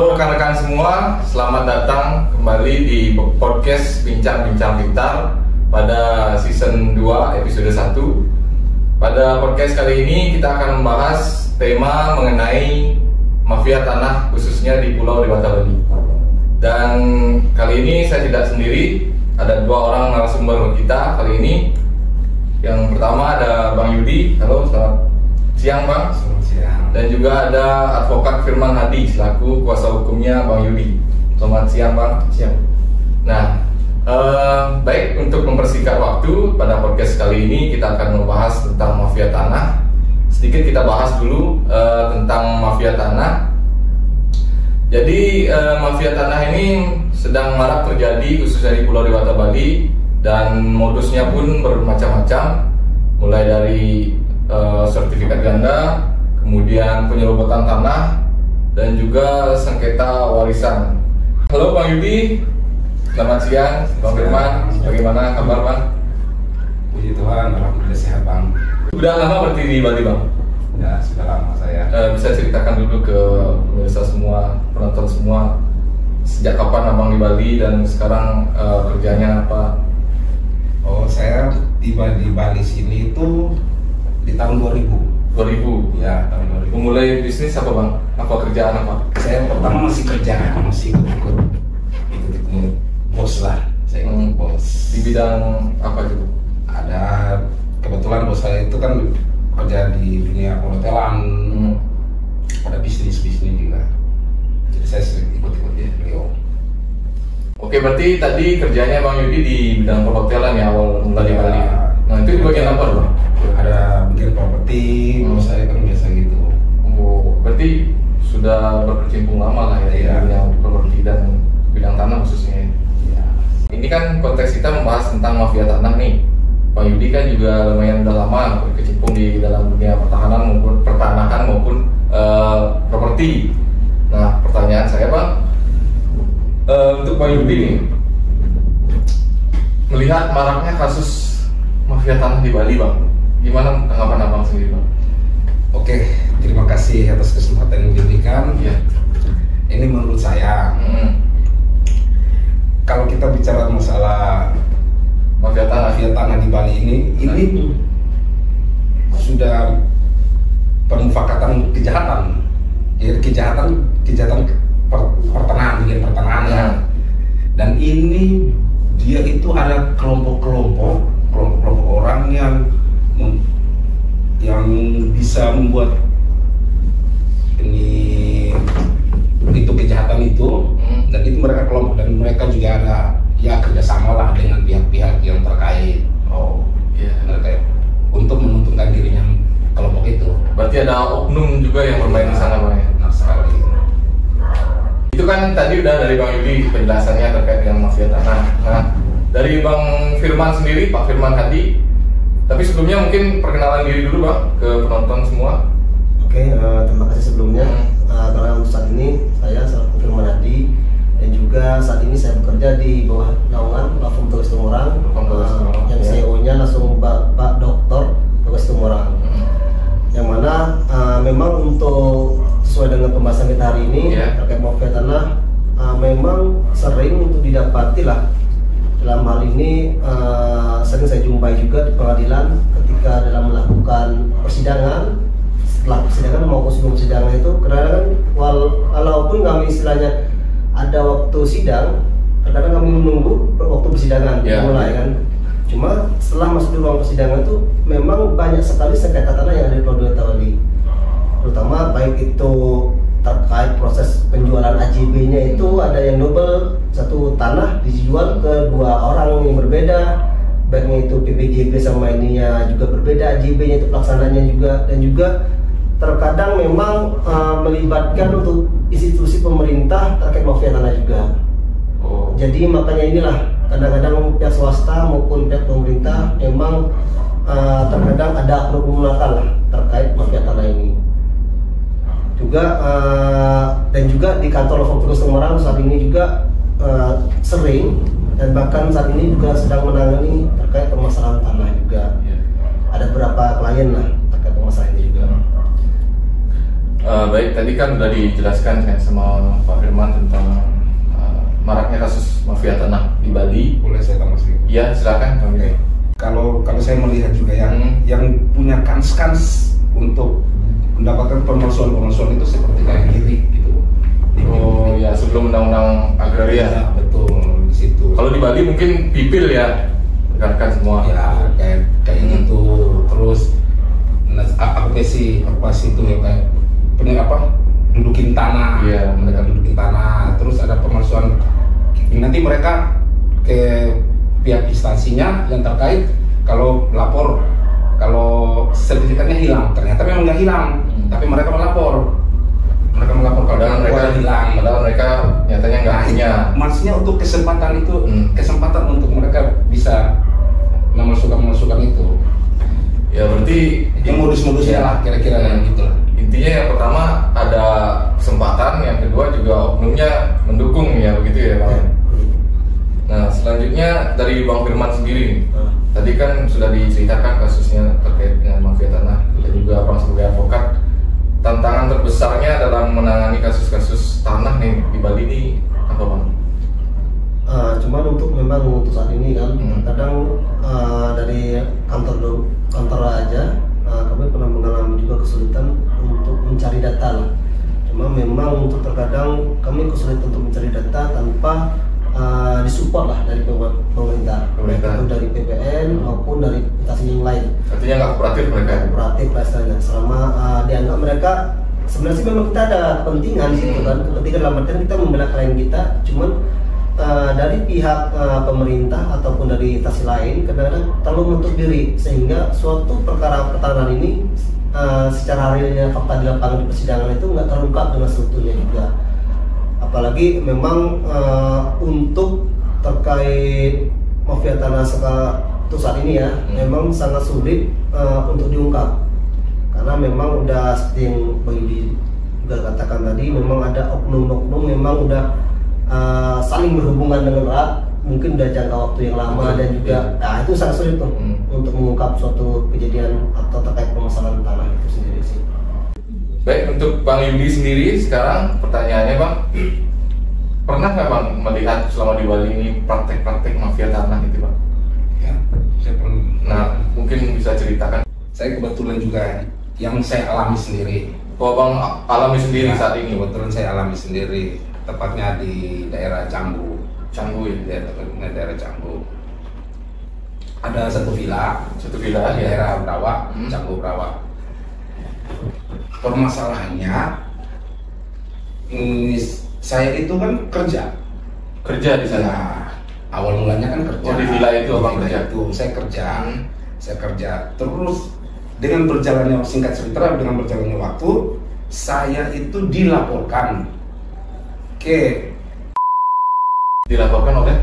Halo rekan-rekan semua, selamat datang kembali di podcast Bincang-Bincang Pintar pada season 2 episode 1. Pada podcast kali ini kita akan membahas tema mengenai mafia tanah khususnya di Pulau Dewata Bali. Dan kali ini saya tidak sendiri, ada dua orang narasumber kita kali ini. Yang pertama ada Bang Yudi. Halo, selamat siang Bang. Selamat siang. Dan juga ada advokat Firman Hadi selaku kuasa hukumnya Bang Yudi. Selamat siang Bang. Siang. Nah, baik, untuk mempersingkat waktu pada podcast kali ini kita akan membahas tentang mafia tanah. Sedikit kita bahas dulu tentang mafia tanah. Jadi mafia tanah ini sedang marak terjadi khususnya di Pulau Dewata Bali, dan modusnya pun bermacam-macam, mulai dari sertifikat ganda, kemudian penyerobotan tanah, dan juga sengketa warisan. Halo Bang Yudi, selamat siang. Bang Firman, bagaimana kabar Bang? Puji Tuhan, alhamdulillah sehat Bang. Udah lama berarti di Bali Bang? Ya, sudah lama saya. Bisa ceritakan dulu ke pemirsa semua, penonton semua, sejak kapan Abang di Bali dan sekarang kerjanya apa? Oh, saya tiba di Bali sini itu di tahun 2000. 2000? Ya, tahun 2000. Memulai bisnis apa Bang? Apa kerjaan apa? Saya pertama masih kerja, masih ikut bos lah. Saya ikut bos. Di bidang apa itu? Ada, kebetulan bos saya itu kan kerja di dunia perhotelan. Ada bisnis juga. Jadi saya sering ikut-ikut ya beliau. Oke, berarti tadi kerjanya Bang Yudi di bidang perhotelan ya awal mula di Bali. Nah, itu di bagian apa Bang? Ada bikin properti, bos saya kan biasa gitu. Oh, berarti sudah berkecimpung lama lah ya di bidang properti dan bidang tanah khususnya ya. Ya. Ini kan konteks kita membahas tentang mafia tanah nih. Bang Yudi kan juga lumayan udah lama berkecimpung di dalam dunia pertanahan maupun properti. Nah, pertanyaan saya Bang, untuk Bang Yudi nih, melihat maraknya kasus mafia tanah di Bali Bang, gimana tanggapan Abang sendiri Bang? Oke, terima kasih atas kesempatan yang diberikan. Ya. Ini menurut saya, kalau kita bicara masalah Mafia tanah di Bali ini sudah permufakatan kejahatan. Jadi kejahatan pertanahan, bikin pertanahan ya. Dan ini dia itu ada kelompok orang yang bisa membuat itu kejahatan itu, dan itu mereka kelompok, dan mereka juga ada ya kerjasama lah dengan pihak-pihak yang terkait. Oh, iya. Mereka untuk menguntungkan dirinya kelompok itu. Berarti ada oknum juga yang bermain di sana Bang ya? Benar sekali. Itu kan tadi udah dari Bang Yudi penjelasannya terkait dengan mafia tanah. Nah, dari Bang Firman sendiri, Pak Firman Hadi. Tapi sebelumnya mungkin perkenalan diri dulu Bang ke penonton semua. Oke, terima kasih sebelumnya. Karena untuk saat ini saya selaku Firman Hadi, dan juga saat ini saya bekerja di bawah naungan Platform Tugas Tumorang, yang CEO-nya langsung Pak Dr. Tugas Tumorang. Yang mana memang untuk sesuai dengan pembahasan kita hari ini terkait mafia tanah, memang sering untuk didapati lah. Dalam hal ini sering saya jumpai juga di pengadilan ketika dalam melakukan persidangan. Setelah persidangan maupun sebelum persidangan itu kadang-kadang walaupun kami istilahnya ada waktu sidang, kadang-kadang kami menunggu waktu persidangan dimulai kan. Cuma setelah masuk di ruang persidangan itu memang banyak sekali sengketa tanah yang ada di Pulau Dewata Bali, terutama baik itu terkait proses penjualan AJB-nya, itu ada yang double, satu tanah dijual ke dua orang yang berbeda, baiknya itu PPJB sama ininya juga berbeda, AJB-nya itu pelaksananya juga, dan juga terkadang memang melibatkan untuk institusi pemerintah terkait mafia tanah juga. Jadi makanya inilah kadang-kadang pihak swasta maupun pihak pemerintah memang terkadang ada oknum nakal terkait mafia tanah ini. Juga dan juga di kantor Platform Tugas Tumorang saat ini juga sering, dan bahkan saat ini juga sedang menangani terkait permasalahan tanah juga. Ada beberapa klien lah terkait permasalahan ini juga. Baik, tadi kan sudah dijelaskan kan sama Pak Firman tentang maraknya kasus mafia tanah di Bali. Boleh saya tambah sedikit? Iya, silakan. Oke. Kalau saya melihat juga ya, yang punya kans untuk mendapatkan pemalsuan itu seperti kayak Giri gitu. Oh ya, sebelum undang-undang agraria. Ya, betul di situ. Kalau di Bali mungkin pipil ya, rekan semua. Ya kayak gitu. Terus apa sih itu ya kayak dudukin tanah. Iya, mereka dudukin tanah. Terus ada pemalsuan. Nanti mereka ke pihak instansinya yang terkait kalau lapor kalau sertifikatnya hilang, ternyata memang nggak hilang, tapi mereka melapor padahal mereka nyatanya nggak punya. Maksudnya untuk kesempatan itu, kesempatan untuk mereka bisa memasukkan itu. Ya berarti yang modus-modusnya lah kira-kira yang gitu lah. Intinya yang pertama ada kesempatan, yang kedua juga oknumnya mendukung ya, begitu ya Pak. Nah selanjutnya dari Bang Firman sendiri, tadi kan sudah diceritakan kasusnya terkait dengan mafia tanah, dan juga Bang sebagai advokat, tantangan terbesarnya dalam menangani kasus-kasus tanah nih di Bali ini apa Bang? Cuman untuk saat ini kan, kadang dari kantor aja kami pernah mengalami juga kesulitan untuk mencari data lah. Cuma memang untuk terkadang kami kesulitan untuk mencari data tanpa disupport lah dari pemerintah, dari PPN maupun dari instansi yang lain. Artinya nggak kooperatif mereka? Kooperatif lah istilahnya. Selama dianggap mereka sebenarnya sih memang kita ada kepentingan gitu kan, kepentingan dalam artian kita membela klien kita, cuman dari pihak pemerintah ataupun dari instansi lain kadang-kadang terlalu menutup diri, sehingga suatu perkara pertahanan ini secara realnya fakta di lapangan di persidangan itu nggak terungkap dengan seutuhnya juga. Apalagi memang untuk terkait mafia tanah saat ini ya, memang sangat sulit untuk diungkap, karena memang udah seperti yang Bang Yudi juga katakan tadi, memang ada oknum-oknum memang udah saling berhubungan dengan erat, mungkin udah jangka waktu yang lama, dan juga itu sangat sulit tuh untuk mengungkap suatu kejadian atau terkait permasalahan tanah itu sendiri sih. Baik, untuk Bang Yudi sendiri sekarang pertanyaannya Bang, pernah nggak Bang melihat selama di Bali ini praktek-praktek mafia tanah gitu Bang? Ya, saya pernah. Nah, mungkin bisa ceritakan. Saya kebetulan juga yang saya alami sendiri. Oh Bang alami sendiri saat ini? Kebetulan saya alami sendiri, tepatnya di daerah Canggu ya, daerah Canggu. Ada satu villa di daerah Brawa, Canggu Brawa. Permasalahannya saya itu kan kerja di sana. Ya, awal mulanya kan kerja. Oh, di villa itu Abang kerja? Itu saya kerja. Terus dengan berjalannya singkat cerita, dengan berjalannya waktu, saya itu dilaporkan oleh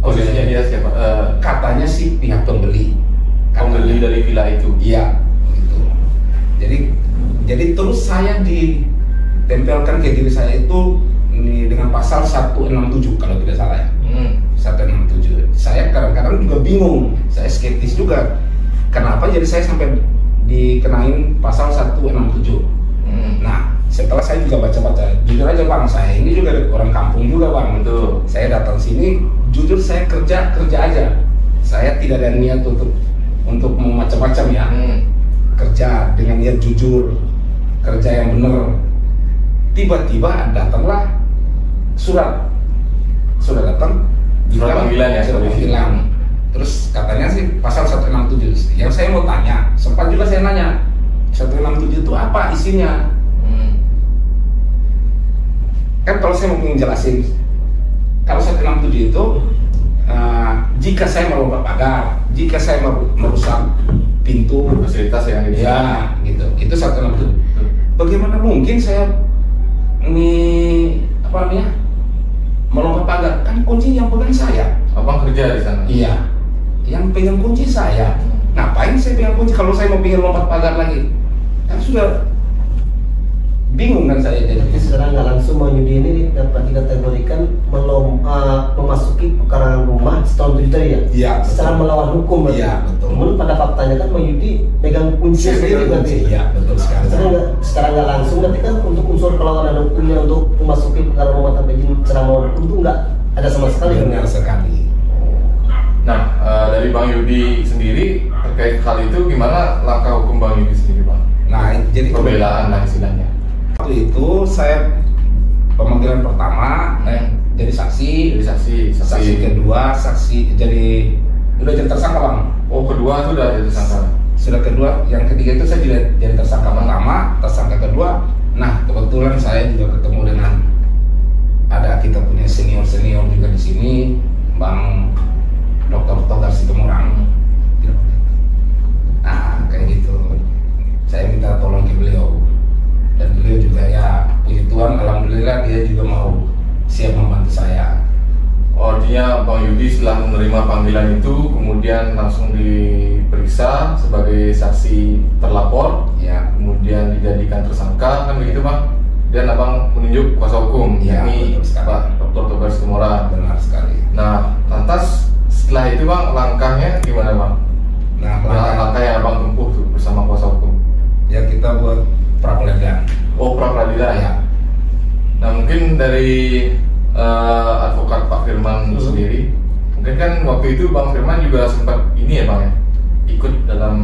posisinya dia siapa? Katanya sih pihak pembeli dari villa itu. Iya, gitu. Jadi terus saya ditempelkan ke diri saya itu dengan pasal 167 kalau tidak salah ya. 167. Saya kadang-kadang juga bingung, saya skeptis juga. Kenapa jadi saya sampai dikenain pasal 167? Nah, setelah saya juga baca-baca, jujur aja Bang, saya ini juga orang kampung juga Bang. Betul. Saya datang sini, jujur saya kerja aja. Saya tidak ada niat untuk macam-macam ya. Kerja dengan niat jujur, kerja yang benar. Tiba-tiba datanglah surat datang. Surat panggilan ya? Surat panggilan. Terus katanya sih pasal 167. Yang saya mau tanya, sempat juga saya nanya, 167 itu apa isinya? Kan kalau saya mau jelasin, kalau 167 itu jika saya melompat pagar, jika saya merusak pintu fasilitas yang ini ya gitu, itu 167. Bagaimana mungkin saya melompat pagar? Kan kunci yang pegang saya. Abang kerja di sana? Iya, yang pegang kunci saya. Ngapain saya pegang kunci kalau saya mau pengen lompat pagar lagi? Kan sudah bingung kan saya jadi. Jadi secara nggak langsung Bang Yudi ini dapat dikategorikan memasuki pekarangan rumah setahun 7 tadi ya? Iya. Secara melawan hukum berarti. Iya, betul. Namun pada faktanya kan Bang Yudi pegang kunci sendiri berarti. Iya, betul sekali. Secara nggak langsung berarti kan untuk unsur perlawanan hukumnya untuk memasuki pekarangan rumah tanpa izin secara melawan hukum itu nggak ada sama sekali. Benar sekali. Nah, dari Bang Yudi sendiri terkait hal itu gimana langkah hukum Bang Yudi sendiri, Bang? Nah, jadi Pembelaan lah istilahnya. waktu itu saya pemanggilan pertama jadi saksi, saksi kedua jadi udah jadi tersangka, Bang. Oh, kedua itu udah jadi tersangka. Sudah kedua, yang ketiga itu saya jadi tersangka pertama, tersangka kedua. Nah, kebetulan saya juga ketemu dengan ada kita punya senior juga di sini, Bang Dr. Togar Situmorang. Nah, kayak gitu. Saya minta tolong ke beliau. Dan beliau juga ya, puji Tuhan, alhamdulillah dia juga mau siap membantu saya. Oh, artinya Bang Yudi setelah menerima panggilan itu kemudian langsung diperiksa sebagai saksi terlapor, Ya, kemudian dijadikan tersangka, kan begitu, Bang? Dan Abang menunjuk kuasa hukum, Ya, yakni betul sekali. Pak Dr. Togar Situmorang. benar sekali. Nah, lantas setelah itu, Bang, langkahnya gimana, Bang? Nah, Langkah yang Abang tempuh tuh bersama kuasa hukum. ya kita buat pra-peradilan. Oh, pra-peradilan ya. Ya. Nah, mungkin dari advokat Pak Firman sendiri, mungkin kan waktu itu Bang Firman juga sempat ini ya, Bang, ya, ikut dalam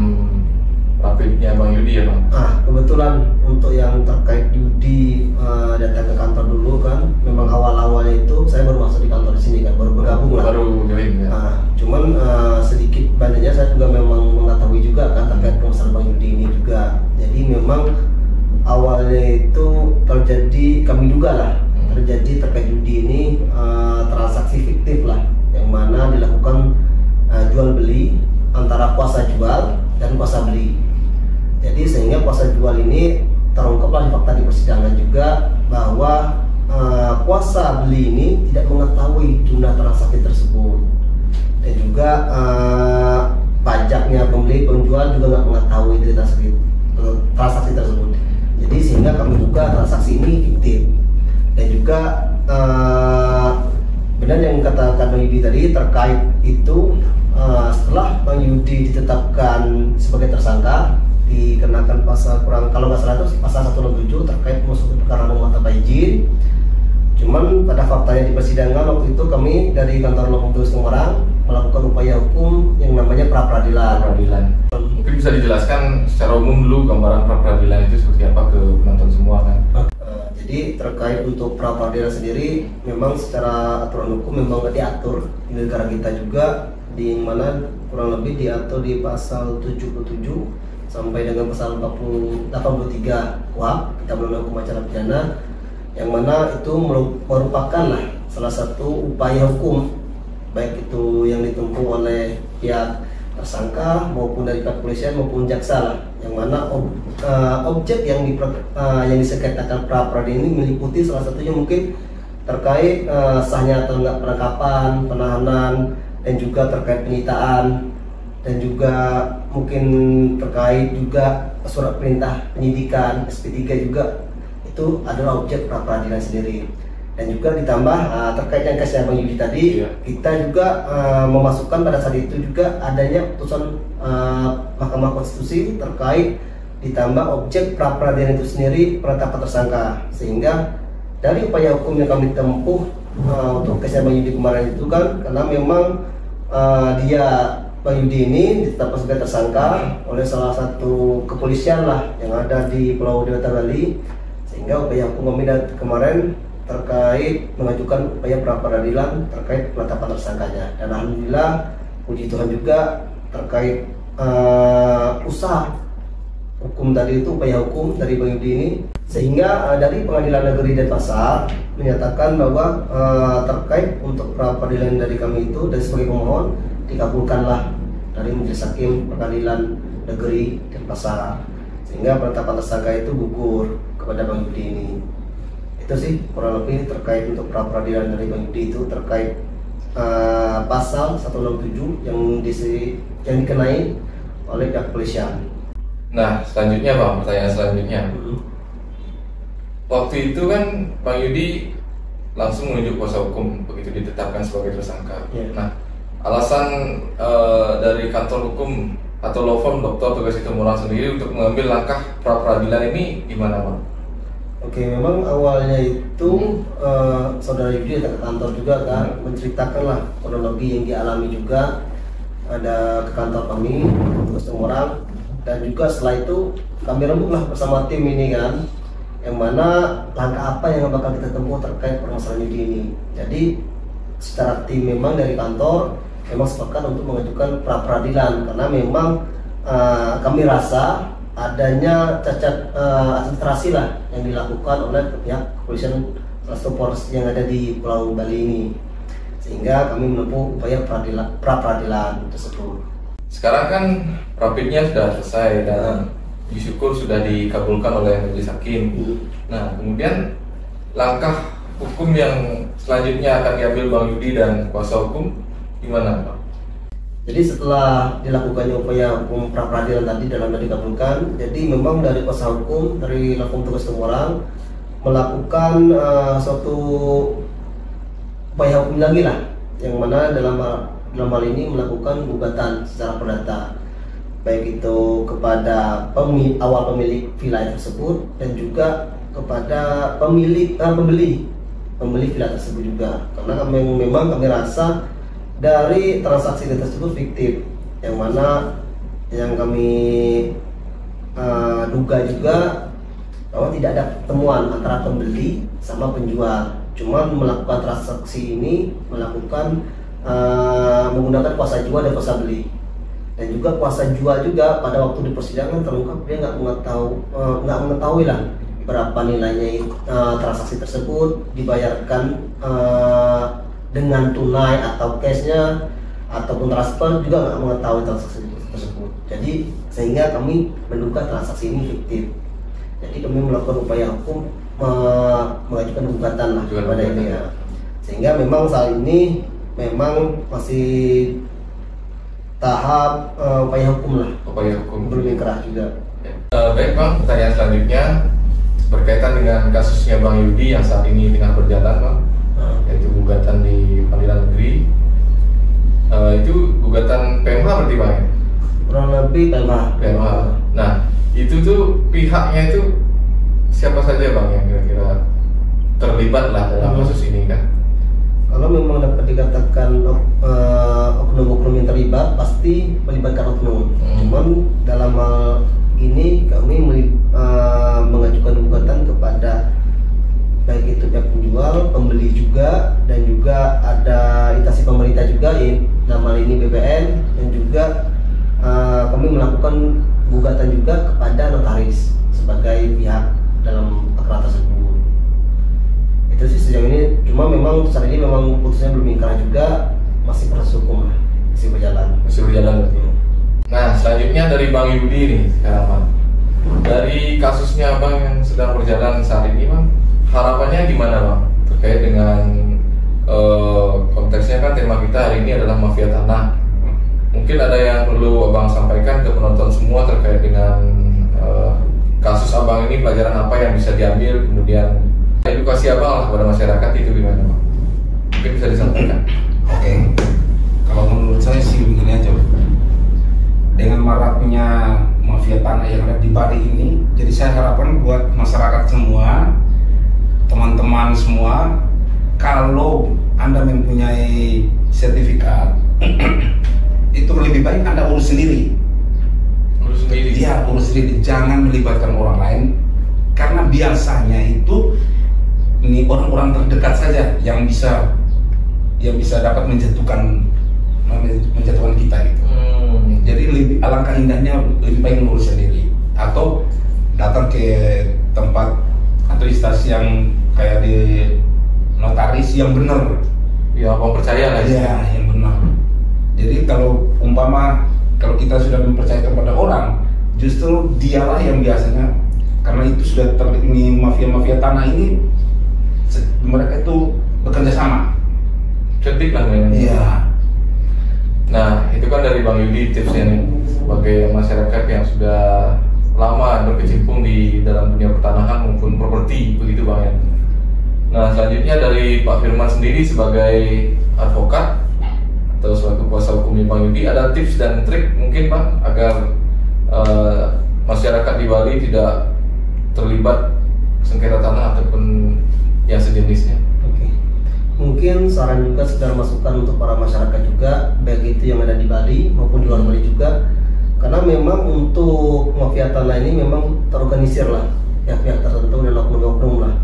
rapidnya Bang Yudi ya, Bang. Kebetulan untuk yang terkait Yudi datang ke kantor dulu kan, memang awal-awalnya itu saya baru masuk di kantor di sini kan, baru bergabung lah. Baru join ya. Cuman sedikit banyaknya saya juga memang mengetahui juga kan terkait permasalahan Bang Yudi ini juga. Jadi memang awalnya itu terjadi, kami duga lah terjadi terkait Yudi ini transaksi fiktif lah, yang mana dilakukan jual beli antara kuasa jual dan kuasa beli. Jadi sehingga kuasa jual ini terungkaplah di fakta di persidangan juga bahwa kuasa beli ini tidak mengetahui jumlah transaksi tersebut, dan juga pajaknya pembeli penjual juga nggak mengetahui dari transaksi tersebut. Jadi sehingga kami duga transaksi ini fiktif. Dan juga benar yang katakan Bang Yudi tadi terkait itu, setelah Bang Yudi ditetapkan sebagai tersangka dikenakan pasal kalau nggak salah itu pasal 167 terkait memasuki perkara rumah tanpa izin. Cuman pada faktanya di persidangan waktu itu kami dari kantor Lampung Semarang melakukan upaya hukum yang namanya pra-peradilan. Mungkin bisa dijelaskan secara umum dulu gambaran pra-peradilan itu seperti apa ke penonton semua kan? Jadi terkait untuk pra-peradilan sendiri, memang secara aturan hukum memang diatur di negara kita juga, di mana kurang lebih diatur di pasal 77 sampai dengan pasal 83 KUHP, Kitab Undang-Undang Hukum Acara Pidana, yang mana itu merupakan lah salah satu upaya hukum, baik itu yang ditempuh oleh pihak tersangka maupun dari pihak kepolisian maupun jaksa lah, yang mana objek yang disengketakan pra-peradilan ini meliputi salah satunya mungkin terkait sahnya atau enggak penangkapan, penahanan, dan juga terkait penyitaan, dan juga mungkin terkait juga surat perintah penyidikan SP3 juga itu adalah objek pra-peradilan sendiri. Dan juga ditambah terkait yang kasih Bang Yudi tadi, kita juga memasukkan pada saat itu juga adanya putusan Mahkamah Konstitusi terkait ditambah objek pra-peradilan itu sendiri penetapan tersangka, sehingga dari upaya hukum yang kami tempuh untuk kasih Bang Yudi kemarin itu kan, karena memang dia Bang Yudi ini ditetapkan sebagai tersangka oleh salah satu kepolisian lah yang ada di Pulau Dewata Bali, sehingga upaya hukum kami kemarin terkait mengajukan upaya pra-peradilan terkait penetapan tersangkanya. Dan alhamdulillah puji Tuhan juga terkait usaha hukum tadi itu, upaya hukum dari Bang Yudi ini, sehingga dari Pengadilan Negeri Denpasar menyatakan bahwa terkait untuk pra-peradilan dari kami itu dan sebagai pemohon dikabulkanlah dari Majelis Hakim Pengadilan Negeri Denpasar, sehingga penetapan tersangka itu gugur kepada Bang Yudi ini. Itu sih kurang lebih terkait untuk pra-peradilan dari Bang Yudi itu terkait pasal 167 yang dikenai oleh pihak kepolisian. Nah, selanjutnya Bang, pertanyaan selanjutnya. waktu itu kan Bang Yudi langsung menunjuk kuasa hukum begitu ditetapkan sebagai tersangka. Nah, alasan dari kantor hukum atau law firm Dr. Teguh Situmorang sendiri untuk mengambil langkah pra peradilan ini gimana, Bang? Oke, memang awalnya itu saudara Yudi datang ke kantor juga kan, menceritakanlah kronologi yang dialami juga, ada ke kantor kami Teguh Situmorang, dan juga setelah itu kami rembuklah bersama tim ini kan, yang mana langkah apa yang bakal kita tempuh terkait permasalahan Yudi ini. Jadi secara tim memang dari kantor memang sepakat untuk mengajukan pra peradilan karena memang kami rasa adanya cacat administrasi lah yang dilakukan oleh pihak kepolisian salah satu Polres yang ada di Pulau Bali ini, sehingga kami menempuh upaya pra peradilan tersebut. Sekarang kan rapidnya sudah selesai dan disyukur sudah dikabulkan oleh majelis hakim. Nah, kemudian langkah hukum yang selanjutnya akan diambil Bang Yudi dan kuasa hukum gimana, Pak? Jadi setelah dilakukannya upaya hukum pra peradilan tadi dalamnya dikabulkan, jadi memang dari kuasa hukum dari law firm Teguh Situmorang melakukan suatu upaya hukum lagi lah, yang mana dalam hal ini melakukan gugatan secara perdata, baik itu kepada awal pemilik villa tersebut dan juga kepada pembeli villa tersebut juga, karena memang kami rasa dari transaksi tersebut fiktif, yang mana yang kami duga juga bahwa tidak ada temuan antara pembeli sama penjual, cuman melakukan transaksi ini menggunakan kuasa jual dan kuasa beli. Dan juga kuasa jual juga pada waktu di persidangan terungkap dia nggak mengetahui lah berapa nilainya transaksi tersebut, dibayarkan dengan tunai atau cashnya ataupun transfer, juga nggak mengetahui transaksi tersebut. Jadi sehingga kami menduga transaksi ini fiktif. Jadi kami melakukan upaya hukum mengajukan gugatan lah kepada ini ya. Sehingga memang saat ini memang masih tahap upaya hukum lah, belum inkrah juga. Baik Bang, pertanyaan selanjutnya berkaitan dengan kasusnya Bang Yudi yang saat ini tengah berjalan, Bang, yaitu gugatan di pengadilan negeri. Itu gugatan PMH berarti Bang? Kurang lebih PMH. Nah, itu tuh pihaknya itu siapa saja Bang yang kira-kira terlibat lah dalam kasus ini kan? Kalau memang dapat dikatakan oknum-oknum yang terlibat, pasti melibatkan oknum. Cuman dalam hal ini kami mengajukan gugatan kepada baik itu pihak penjual, pembeli juga, dan juga ada instansi pemerintah juga, dalam hal ini BPN, dan juga kami melakukan gugatan juga kepada notaris sebagai pihak dalam perkara tersebut. Itu sih sejauh ini, cuma memang saat ini memang putusnya belum inkrah juga, masih proses hukum lah, masih berjalan berarti. Nah, selanjutnya dari Bang Yudi nih sekarang Bang, dari kasusnya Bang yang sedang berjalan saat ini Bang, harapannya gimana Bang terkait dengan konteksnya kan tema kita hari ini adalah mafia tanah. Mungkin ada yang perlu Abang sampaikan ke penonton semua terkait dengan kasus Abang ini, pelajaran apa yang bisa diambil, kemudian edukasi Abang lah kepada masyarakat itu gimana Bang? Mungkin bisa disampaikan. Oke. Kalau menurut saya sih begini aja, dengan maraknya mafia tanah yang ada di Bali ini, jadi saya harapkan buat masyarakat semua, teman-teman semua, kalau Anda mempunyai sertifikat itu lebih baik Anda urus sendiri. Iya, urus sendiri, jangan melibatkan orang lain, karena biasanya itu ini orang-orang terdekat saja yang bisa dapat menjatuhkan kita gitu. Jadi alangkah indahnya lebih baik mengurus sendiri atau datang ke tempat atau instansi yang kayak di notaris yang benar. Ya, Abang percaya lah. Iya, yang benar. Jadi kalau kalau kita sudah mempercayai kepada orang, justru dialah yang biasanya, karena itu sudah ini mafia tanah ini, mereka itu bekerja sama. Cerdik lah mainnya. Iya. Nah, itu kan dari Bang Yudi tipsnya nih, sebagai masyarakat yang sudah lama berkecimpung di dalam dunia pertanahan maupun properti, begitu Bang ya. Nah, selanjutnya dari Pak Firman sendiri sebagai advokat atau selaku kuasa hukumnya Bang Yudi, ada tips dan trik mungkin Bang agar masyarakat di Bali tidak terlibat sengketa tanah ataupun yang sejenisnya? Oke. Mungkin saran juga sekedar masukan untuk para masyarakat juga, baik itu yang ada di Bali maupun di luar Bali juga, karena memang untuk mafia tanah ini memang terorganisir lah, pihak-pihak tertentu dan oknum-oknum lah.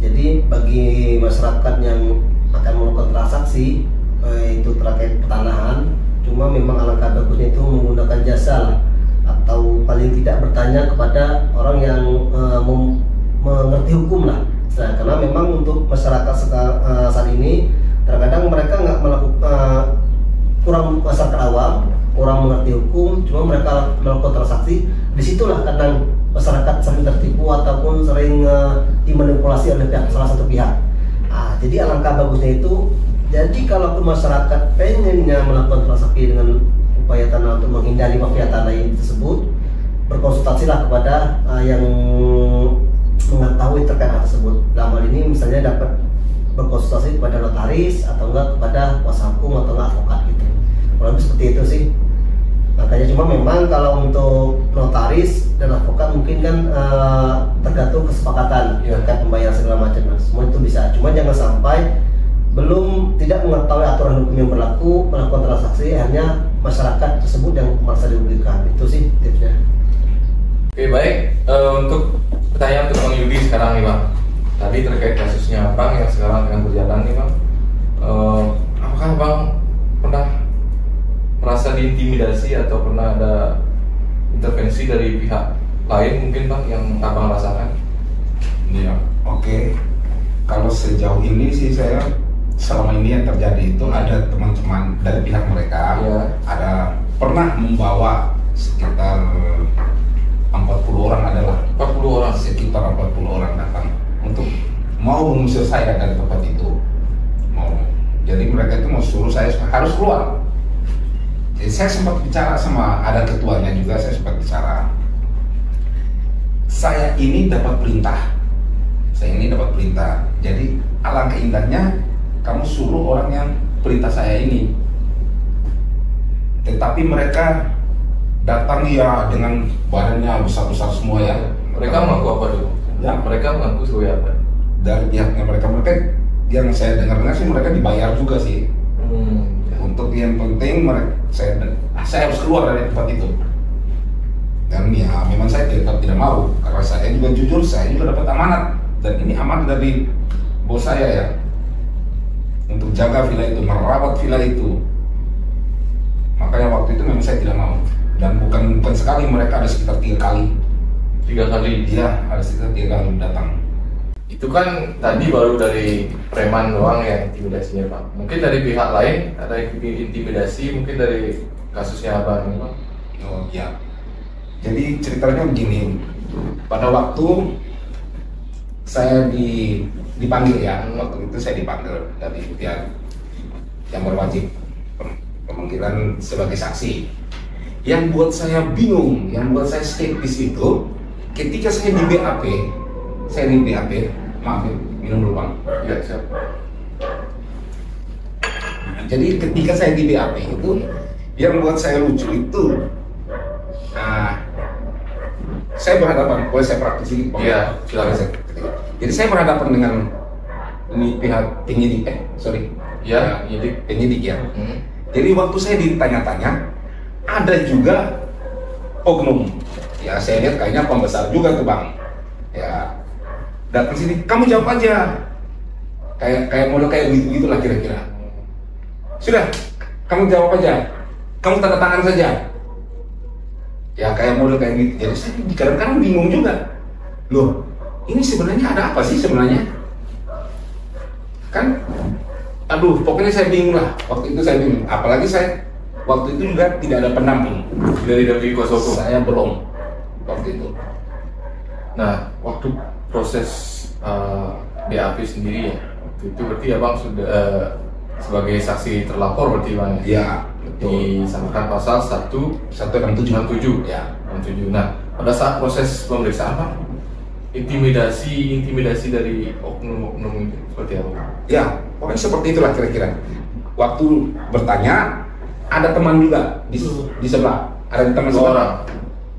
Jadi bagi masyarakat yang akan melakukan transaksi itu terkait pertanahan, cuma memang alangkah bagusnya itu menggunakan jasa lah, atau paling tidak bertanya kepada orang yang mengerti hukum lah. Nah, karena memang untuk masyarakat saat ini terkadang mereka nggak melakukan kurang masyarakat awam, kurang mengerti hukum, cuma mereka melakukan transaksi. Disitulah kadang masyarakat sering tertipu ataupun sering dimanipulasi oleh salah satu pihak. Nah, jadi alangkah bagusnya itu, jadi kalaupun masyarakat pengennya melakukan transaksi dengan upaya tanah untuk menghindari mafia tanah ini tersebut, berkonsultasilah kepada yang mengetahui terkait hal tersebut. Dalam hal ini misalnya dapat berkonsultasi kepada notaris atau enggak kepada kuasa hukum atau enggak advokat gitu. Kalau seperti itu sih. Makanya cuma memang kalau untuk notaris dan advokat mungkin kan tergantung kesepakatan terkait pembayaran segala macam. Semua itu bisa. Cuma jangan sampai belum tidak mengetahui aturan hukum yang berlaku melakukan transaksi, hanya masyarakat tersebut yang merasa dirugikan. Itu sih tipsnya. Oke, baik. Untuk pertanyaan untuk Bang Yudi sekarang nih Bang. Tadi terkait kasusnya Bang yang sekarang tengah berjalan nih Bang. Apakah Bang pernah merasa diintimidasi atau pernah ada intervensi dari pihak lain mungkin Bang yang Abang rasakan? Iya, oke. Kalau sejauh ini sih saya selama ini yang terjadi itu ada teman-teman dari pihak mereka ada pernah membawa sekitar 40 orang adalah 40 orang, sekitar 40 orang datang untuk mau mengusir saya dari tempat itu. Jadi mereka itu mau suruh saya harus keluar. Jadi saya sempat bicara sama ada ketuanya juga, saya sempat bicara. Saya ini dapat perintah. Jadi alangkah indahnya kamu suruh orang yang perintah saya ini. Tetapi mereka datang ya dengan badannya besar-besar semua ya. Mereka mengaku apa dulu? Ya. Mereka mengaku sebagai apa? Dari pihaknya mereka yang saya dengar sih mereka dibayar juga sih. Untuk yang penting saya harus keluar dari tempat itu. Dan ya memang saya tidak mau, karena saya juga jujur, saya juga dapat amanat, dan ini amanat dari bos saya ya, untuk jaga villa itu, merawat villa itu. Makanya waktu itu memang saya tidak mau. Dan bukan sekali, mereka ada sekitar 3 kali. 3 kali? Iya, ada sekitar 3 kali datang. Itu kan tadi baru dari preman doang ya intimidasinya Pak. Mungkin dari pihak lain ada intimidasi mungkin dari kasusnya Abang ini Pak? Oh iya. Jadi ceritanya begini. Pada waktu saya dipanggil ya, waktu itu saya dipanggil dari pihak yang berwajib pemanggilan sebagai saksi. Yang buat saya bingung, yang buat saya skeptis itu ketika saya di BAP, maaf ya, minum dulu Bang. Ya, siap. Jadi ketika saya di BAP itu, yang buat saya lucu itu, saya berhadapan, boleh saya praktis ini? Iya, silakan. Jadi saya berhadapan dengan ini pihak penyidik, penyidik ya. Jadi waktu saya ditanya-tanya, ada juga oknum. Ya saya lihat kayaknya pembesar juga tuh Bang. Ya datang sini, kamu jawab aja. Kayak model kayak begitulah kira-kira. Sudah, kamu jawab aja. Kamu tanda tangan saja. Ya kayak model kayak gitu. Jadi saya kadang-kadang bingung juga. Loh, ini sebenarnya ada apa sih sebenarnya? Kan, aduh, pokoknya saya bingung lah. Waktu itu saya bingung. Apalagi saya waktu itu juga tidak ada pendamping. Dari kuasa hukum? Saya belum waktu itu. Nah, waktu proses BAP sendiri ya, waktu itu berarti Abang sudah sebagai saksi terlapor berarti Bang? Ya, Disangkakan pasal 167 ya. 867. Nah, pada saat proses pemeriksaan Pak, intimidasi dari oknum-oknum itu seperti apa? Ya, pokoknya seperti itulah kira-kira. Waktu bertanya, ada teman juga di sebelah, ada teman sebelah.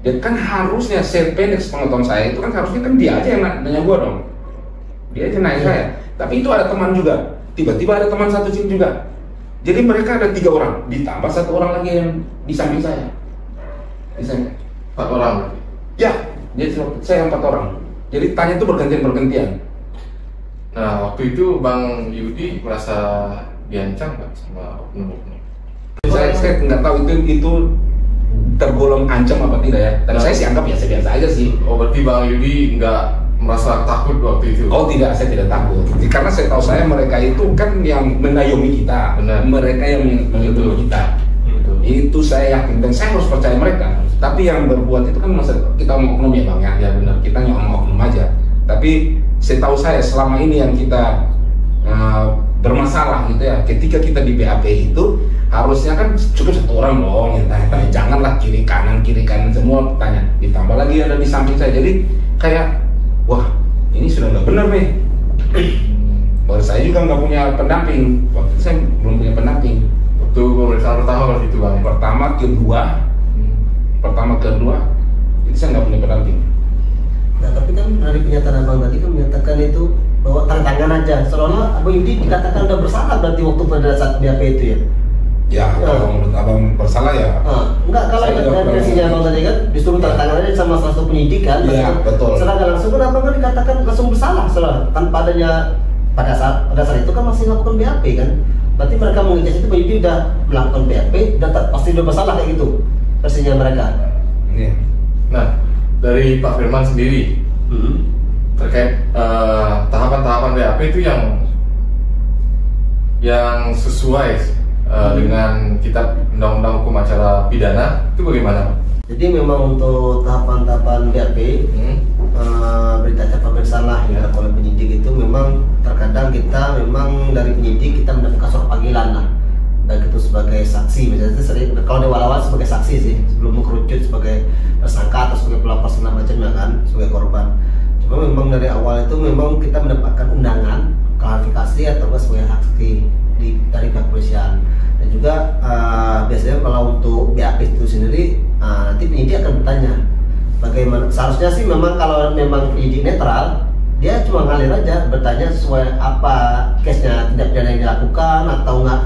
Dan kan harusnya sependek sepengetahuan saya itu kan harusnya kan dia aja yang nanya gua dong. Dia aja nanya saya. Tapi itu ada teman juga. Tiba-tiba ada teman satu sini juga. Jadi mereka ada 3 orang, ditambah 1 orang lagi yang di samping saya. Di samping 4 orang. Ya, jadi saya 4 orang. Jadi tanya itu bergantian. Nah, waktu itu Bang Yudi merasa diancam nggak sama oknum-oknum? Saya nggak tahu itu tergolong ancam apa tidak ya. Dan saya sih anggap biasa-biasa aja sih. Oh, berarti Bang Yudi nggak merasa takut waktu itu? Oh tidak, saya tidak takut. Karena saya tahu mereka itu kan yang mengayomi kita. Benar. Mereka yang mengayomi kita. Betul. Itu saya yakin dan saya harus percaya mereka. Tapi yang berbuat itu kan masa kita ngomong oknum ya Bang ya. Ya benar. Kita ngomong oknum aja. Tapi setahu saya selama ini yang kita bermasalah gitu ya, ketika kita di BAP itu harusnya kan cukup 1 orang dong yang tanya-tanya, janganlah kiri kanan semua tanya, ditambah lagi ada di samping saya, jadi kayak wah ini sudah nggak benar nih. Baru saya juga nggak punya pendamping, waktu itu saya belum punya pendamping. Waktu pemeriksaan pertama waktu itu Bang? Pertama kedua itu saya nggak punya pendamping. Nah tapi kan dari pernyataan abang tadi kan menyatakan itu bahwa tangan aja, seolah Abang Yudi dikatakan udah bersalah berarti waktu pada saat BAP itu ya? Ya, kalau menurut abang bersalah ya. Enggak, kalau dari versinya abang tadi kan disuruh tangan aja sama salah satu penyidik kan? Iya, betul. Secara langsung kan abang kan dikatakan langsung bersalah, tanpa adanya pada saat itu kan masih melakukan BAP kan? Berarti mereka menginjak itu penyidik udah melakukan BAP, pasti udah bersalah kayak gitu versinya mereka. Iya. Nah, dari Pak Firman sendiri terkait tahapan-tahapan BAP itu yang sesuai dengan kitab Undang-Undang Hukum Acara Pidana itu bagaimana? Jadi memang untuk tahapan-tahapan BAP berita acara bersalah yang oleh penyidik itu memang terkadang kita memang dari penyidik kita mendapatkan surat panggilan lah, baik itu sebagai saksi misalnya sering kalau di awal-awal sebagai saksi sih sebelum mengerucut sebagai tersangka atau sebagai pelapor segala macamnya kan sebagai korban. Cuma memang dari awal itu memang kita mendapatkan undangan klarifikasi atau sebagai saksi dari pihak kepolisian. Dan juga biasanya kalau untuk BAP itu sendiri nanti penyidik akan bertanya bagaimana, seharusnya sih memang kalau memang penyidik netral dia cuma ngalir aja bertanya sesuai apa case-nya, tindak pidana yang dilakukan atau enggak,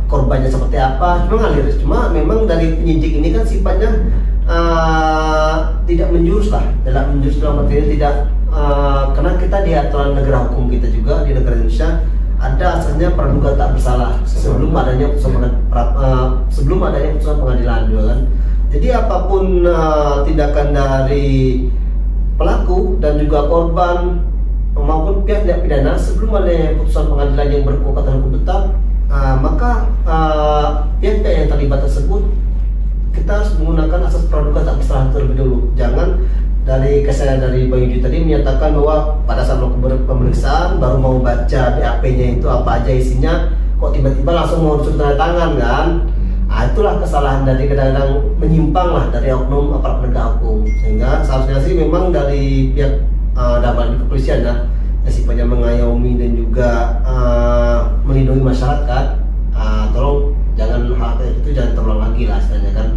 korbannya seperti apa, cuma ngalir. Cuma memang dari penyidik ini kan sifatnya tidak menjurus lah, dalam artinya tidak karena kita di aturan negara hukum kita juga di negara Indonesia ada asalnya praduga tak bersalah sebelum adanya putusan pengadilan juga kan. Jadi apapun tindakan dari pelaku dan juga korban maupun pihak tindak pidana sebelum adanya putusan pengadilan yang berkekuatan hukum tetap, maka pihak-pihak yang terlibat tersebut kita harus menggunakan asas praduga tak bersalah terlebih dulu. Jangan dari kesan dari Bang Yudi tadi menyatakan bahwa pada saat melakukan pemeriksaan baru mau baca BAP-nya itu apa aja isinya, kok tiba-tiba langsung mau disuruh tanda tangan kan? Itulah kesalahan dari kadang-kadang menyimpang lah dari oknum aparat penegak hukum. Sehingga seharusnya sih memang dari pihak dalam kepolisian ya, yang sifatnya mengayomi dan juga melindungi masyarakat, tolong jangan hal itu jangan terulang lagi lah istilahnya kan.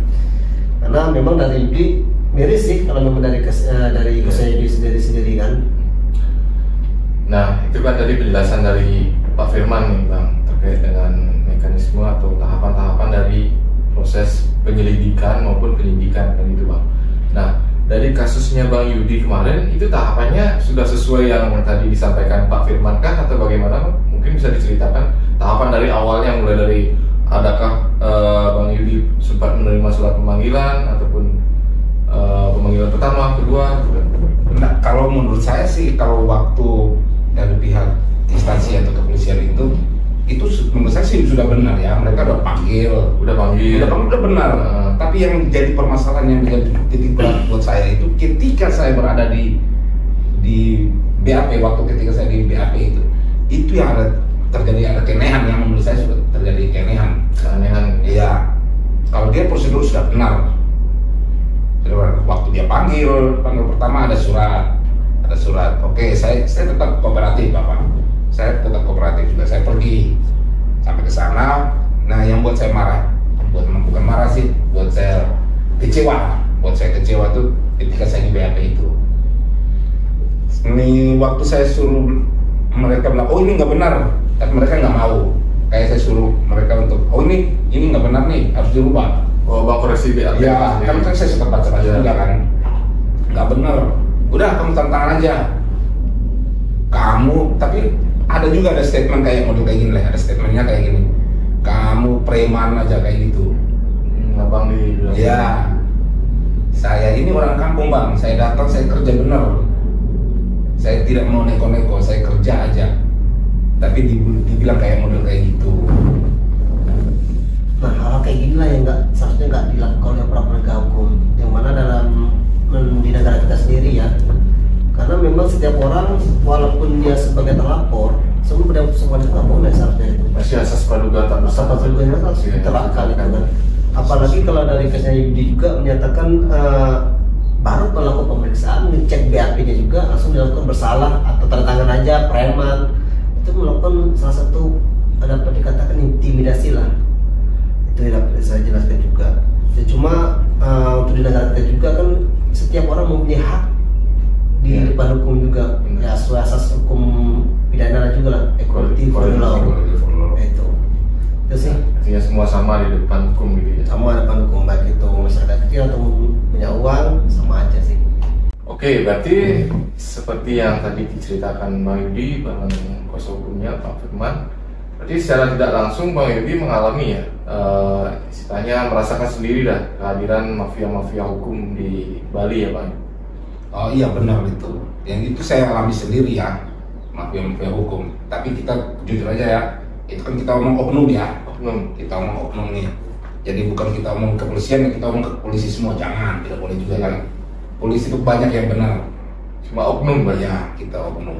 Karena memang dari Yudi miris sih kalau memang dari kesannya sendiri kan. Nah itu kan tadi penjelasan dari Pak Firman nih Bang terkait dengan mekanisme atau tahapan-tahapan dari proses penyelidikan maupun penyidikan kan itu Bang. Nah dari kasusnya Bang Yudi kemarin itu tahapannya sudah sesuai yang tadi disampaikan Pak Firman kan atau bagaimana? Mungkin bisa diceritakan tahapan dari awalnya mulai dari adakah Bang Yudi sempat menerima surat pemanggilan ataupun pemanggilan pertama, kedua? Nah, kalau menurut saya sih kalau waktu dari pihak instansi atau kepolisian itu menurut saya sih sudah benar ya, mereka udah panggil benar. Tapi yang jadi permasalahan yang menjadi titik berat buat saya itu ketika saya berada di BAP, ketika saya di BAP itu yang terjadi keanehan yang menurut saya sudah terjadi keanehan. Iya. Kalau dia prosedur sudah benar Waktu dia panggil pertama ada surat. Oke, saya tetap kooperatif Bapak. Saya tetap kooperatif juga. Saya pergi sampai ke sana. Nah, yang buat saya marah, bukan marah sih, buat saya kecewa. Buat saya kecewa tuh ketika saya di BAP itu. Ini waktu saya suruh mereka bilang, oh ini nggak benar, tapi mereka nggak mau. Kayak saya suruh mereka untuk, oh ini nggak benar nih, harus dirubah. Oh, Bang koreksi BAP. Ya, kan saya suka baca juga kan. Nggak benar. Udah kamu tantangan aja. Kamu, tapi ada juga ada statement kayak model kayak gini lah, ada statementnya kayak gini. Kamu preman aja kayak gitu. Abang di. Ya. Saya ini orang kampung Bang, saya datang saya kerja benar. Saya tidak mau neko-neko, saya kerja aja. Tapi dibilang kayak model kayak gitu. Nah, hal kayak gini lah yang seharusnya nggak dilakukan oleh para penegak hukum. Yang mana di negara kita sendiri ya. Karena memang setiap orang walaupun dia sebagai terlapor, semua pada semuanya terlapor seharusnya itu. Masih asas praduga tak bersalah. Asas praduga harus diterapkan itu kan. Apalagi kalau dari kesnya Yudi juga menyatakan baru melakukan pemeriksaan, ngecek BAP-nya juga langsung dilakukan bersalah atau tanda tangan aja preman, itu melakukan salah satu dapat dikatakan intimidasi lah. Itu yang dapat saya jelaskan juga. Ya, cuma untuk di negara kita juga kan setiap orang mempunyai hak di depan hukum juga. Ya sesuai asas hukum pidana juga lah, equality for law. Itu sih. Artinya semua sama di depan hukum gitu ya. Sama depan hukum, baik itu masyarakat kecil atau punya uang, sama aja sih. Oke, berarti seperti yang tadi diceritakan Bang Yudi, Bang kuasa hukumnya Pak Firman, berarti secara tidak langsung Bang Yudi mengalami ya, istilahnya merasakan sendiri lah kehadiran mafia-mafia hukum di Bali ya Bang. Oh iya benar itu. Yang itu saya alami sendiri ya, mafia-mafia hukum. Tapi kita jujur aja ya, itu kan kita omong oknum ya. Kita omong oknum nih. Jadi bukan kita omong kepolisian, kita omong ke polisi semua, jangan, tidak boleh juga kan. Polisi itu banyak yang benar. Cuma oknum Bang. Ya, kita oknum.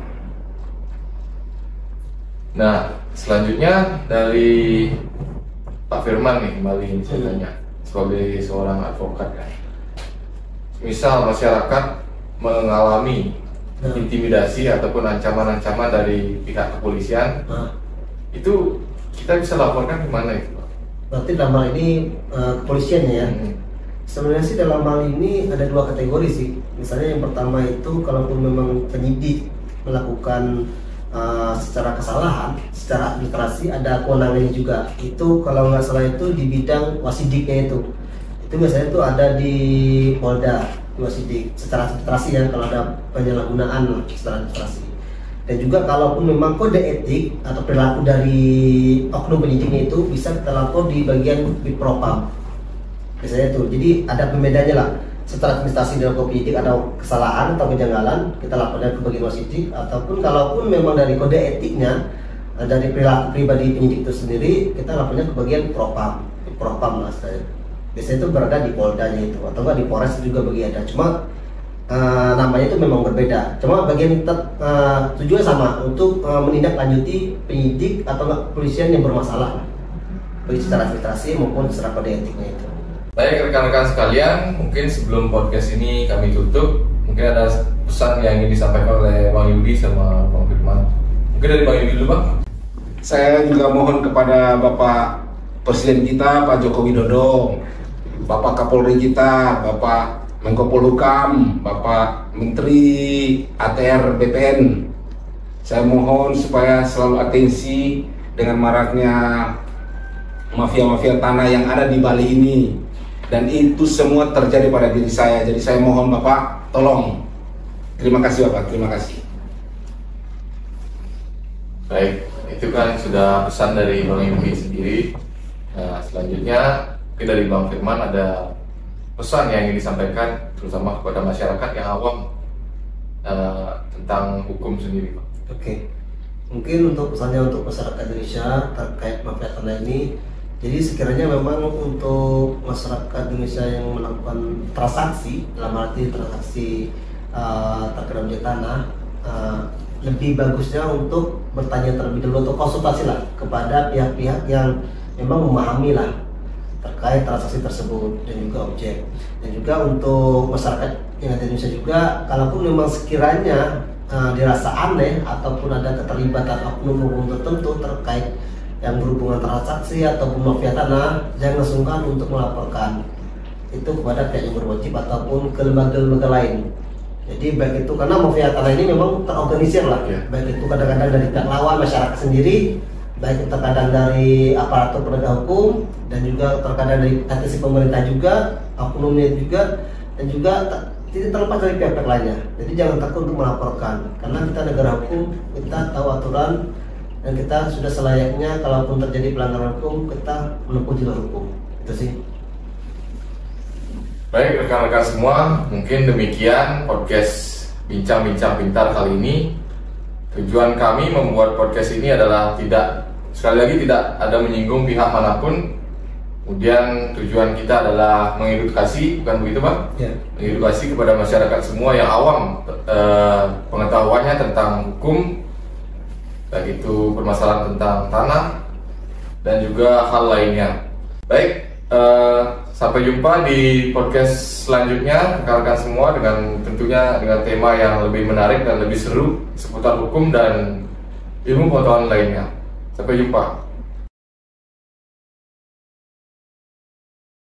Nah, selanjutnya dari Pak Firman nih kembali ini saya tanya sebagai seorang advokat kan. Misal masyarakat mengalami intimidasi ataupun ancaman-ancaman dari pihak kepolisian, itu kita bisa laporkan kemana itu Pak? Berarti dalam hal ini kepolisiannya ya. Sebenarnya sih dalam hal ini ada dua kategori sih. Misalnya yang pertama itu kalaupun memang penyidik melakukan secara kesalahan, secara administrasi ada kewenangannya juga. Itu kalau nggak salah itu di bidang wasidiknya itu biasanya itu ada di Polda wasidik secara administrasi ya, kalau ada penyalahgunaan secara administrasi. Dan juga kalaupun memang kode etik atau perilaku dari oknum penyidiknya itu bisa kita lapor di bagian Bipropam biasanya itu. Jadi ada pembedanya lah, secara administrasi dalam penyidik ada kesalahan atau kejanggalan kita laporkan ke bagian wasidik, ataupun kalaupun memang dari kode etiknya dari perilaku pribadi penyidik itu sendiri kita lapornya ke bagian Propam lah saya. Biasanya itu berada di Poldanya itu, atau enggak di Polres juga bagi ada. Cuma namanya itu memang berbeda. Cuma bagian tujuannya sama, untuk menindaklanjuti penyidik atau enggak kepolisian yang bermasalah, baik secara administrasi maupun secara kode etiknya itu. Baik rekan-rekan sekalian, mungkin sebelum podcast ini kami tutup, mungkin ada pesan yang ingin disampaikan oleh Bang Yudi sama Bang Firman. Mungkin dari Bang Yudi dulu Bang. Saya juga mohon kepada Bapak Presiden kita Pak Joko Widodo, Bapak Kapolri kita, Bapak Menko Polhukam, Bapak Menteri ATR BPN, saya mohon supaya selalu atensi dengan maraknya mafia-mafia tanah yang ada di Bali ini. Dan itu semua terjadi pada diri saya. Jadi saya mohon Bapak, tolong. Terima kasih Bapak, terima kasih. Baik, itu kan sudah pesan dari Bang Yudi sendiri. Nah, selanjutnya mungkin dari Bang Firman ada pesan yang ingin disampaikan terutama kepada masyarakat yang awam tentang hukum sendiri Pak. Oke, mungkin untuk pesannya untuk masyarakat Indonesia terkait mafia tanah ini. Jadi sekiranya memang untuk masyarakat Indonesia yang melakukan transaksi, dalam arti transaksi terkait objek tanah, lebih bagusnya untuk bertanya terlebih dahulu atau konsultasi lah kepada pihak-pihak yang memang memahami lah terkait transaksi tersebut dan juga objek. Dan juga untuk masyarakat yang ada di Indonesia juga, kalaupun memang sekiranya dirasa aneh ataupun ada keterlibatan oknum tertentu terkait yang berhubungan transaksi ataupun mafia tanah, jangan sungkan untuk melaporkan itu kepada pihak yang berwajib ataupun ke lembaga-lembaga lain. Jadi baik itu karena mafia tanah ini memang terorganisir lah, baik itu kadang-kadang dari pihak lawan masyarakat sendiri, baik itu terkadang dari aparatur penegak hukum, dan juga terkadang dari agensi pemerintah juga, oknumnya juga, dan juga tidak terlepas dari pihak-pihak lainnya. Jadi jangan takut untuk melaporkan, karena kita negara hukum, kita tahu aturan, dan kita sudah selayaknya kalaupun terjadi pelanggaran hukum, kita menempuh jalur hukum. Itu sih. Baik rekan-rekan semua, mungkin demikian podcast Bincang-Bincang Pintar kali ini. Tujuan kami membuat podcast ini adalah sekali lagi tidak ada menyinggung pihak manapun. Kemudian tujuan kita adalah mengedukasi, bukan begitu Bang? Ya. Mengedukasi kepada masyarakat semua yang awam pengetahuannya tentang hukum, baik itu permasalahan tentang tanah dan juga hal lainnya. Baik, sampai jumpa di podcast selanjutnya rekan-rekan semua, dengan tentunya dengan tema yang lebih menarik dan lebih seru seputar hukum dan ilmu pengetahuan lainnya. Sampai jumpa.